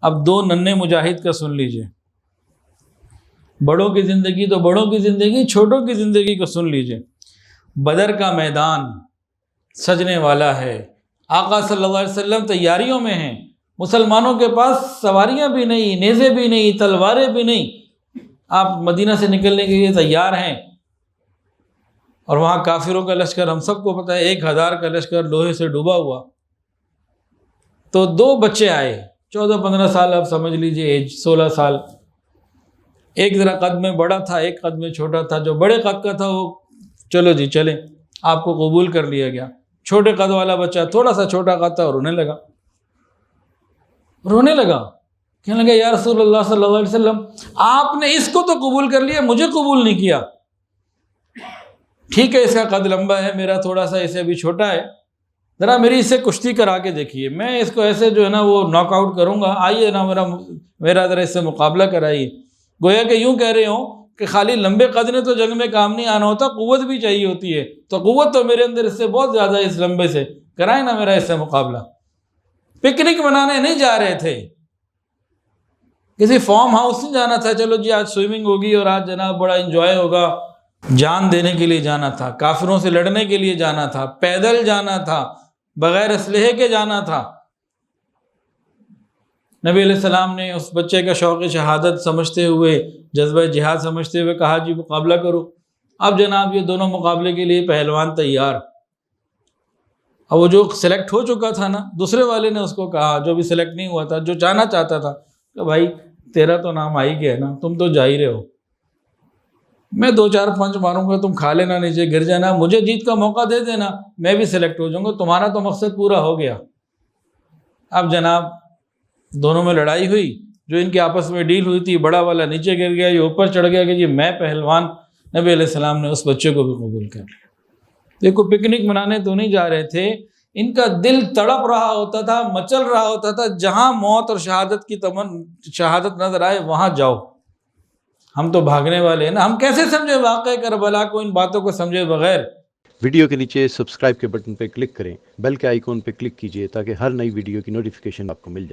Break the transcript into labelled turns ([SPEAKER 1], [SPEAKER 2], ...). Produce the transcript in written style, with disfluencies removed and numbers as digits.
[SPEAKER 1] اب دو ننھے مجاہد کا سن لیجئے، بڑوں کی زندگی تو بڑوں کی زندگی، چھوٹوں کی زندگی کو سن لیجئے۔ بدر کا میدان سجنے والا ہے، آقا صلی اللہ علیہ وسلم تیاریوں میں ہیں، مسلمانوں کے پاس سواریاں بھی نہیں، نیزے بھی نہیں، تلواریں بھی نہیں، آپ مدینہ سے نکلنے کے لیے تیار ہیں، اور وہاں کافروں کا لشکر ہم سب کو پتہ ہے 1000 کا لشکر لوہے سے ڈوبا ہوا۔ تو دو بچے آئے، 14-15 سال، آپ سمجھ لیجئے ایج 16 سال، ایک ذرا قد میں بڑا تھا، ایک قد میں چھوٹا تھا۔ جو بڑے قد کا تھا وہ چلو جی چلیں، آپ کو قبول کر لیا گیا۔ چھوٹے قد والا بچہ تھوڑا سا چھوٹا قد تھا اور رونے لگا، کہنے لگا یا رسول اللہ صلی اللہ علیہ وسلم، آپ نے اس کو تو قبول کر لیا، مجھے قبول نہیں کیا۔ ٹھیک ہے، اس کا قد لمبا ہے، میرا تھوڑا سا اسے ابھی چھوٹا ہے، ذرا میری اس سے کشتی کرا کے دیکھیے، میں اس کو ایسے جو ہے نا وہ ناک آؤٹ کروں گا، آئیے نا میرا ذرا اس سے مقابلہ کرائیے۔ گویا کہ یوں کہہ رہے ہوں کہ خالی لمبے قد نے تو جنگ میں کام نہیں آنا ہوتا، قوت بھی چاہیے ہوتی ہے، تو قوت تو میرے اندر اس سے بہت زیادہ ہے، اس لمبے سے، کرائیں نا میرا اس سے مقابلہ۔ پکنک منانے نہیں جا رہے تھے، کسی فارم ہاؤس نہیں جانا تھا، چلو جی آج سوئمنگ ہوگی اور آج جناب بڑا انجوائے ہوگا، جان دینے کے لیے جانا تھا، کافروں سے لڑنے کے لیے جانا تھا، پیدل جانا تھا، بغیر اسلحے کے جانا تھا۔ نبی علیہ السلام نے اس بچے کا شوق شہادت سمجھتے ہوئے، جذبہ جہاد سمجھتے ہوئے کہا جی مقابلہ کرو۔ اب جناب یہ دونوں مقابلے کے لیے پہلوان تیار۔ اب وہ جو سلیکٹ ہو چکا تھا نا، دوسرے والے نے اس کو کہا، جو بھی سلیکٹ نہیں ہوا تھا، جو جانا چاہتا تھا، کہ بھائی تیرا تو نام آ ہی گیا نا، تم تو جا ہی رہے ہو، میں 2-4 پنچ ماروں گا، تم کھا لینا، نیچے گر جانا، مجھے جیت کا موقع دے دینا، میں بھی سلیکٹ ہو جاؤں گا، تمہارا تو مقصد پورا ہو گیا۔ اب جناب دونوں میں لڑائی ہوئی، جو ان کے آپس میں ڈیل ہوئی تھی، بڑا والا نیچے گر گیا، یہ اوپر چڑھ گیا کہ جی میں پہلوان۔ نبی علیہ السلام نے اس بچے کو بھی قبول کر لیا۔ دیکھو پکنک منانے تو نہیں جا رہے تھے، ان کا دل تڑپ رہا ہوتا تھا، مچل رہا ہوتا تھا، جہاں موت اور شہادت نظر آئے وہاں جاؤ۔ ہم تو بھاگنے والے ہیں نا، ہم کیسے سمجھے واقعہ کربلا کو ان باتوں کو سمجھے بغیر؟
[SPEAKER 2] ویڈیو کے نیچے سبسکرائب کے بٹن پہ کلک کریں، بیل کے آئیکن پہ کلک کیجئے تاکہ ہر نئی ویڈیو کی نوٹیفیکیشن آپ کو مل جائے۔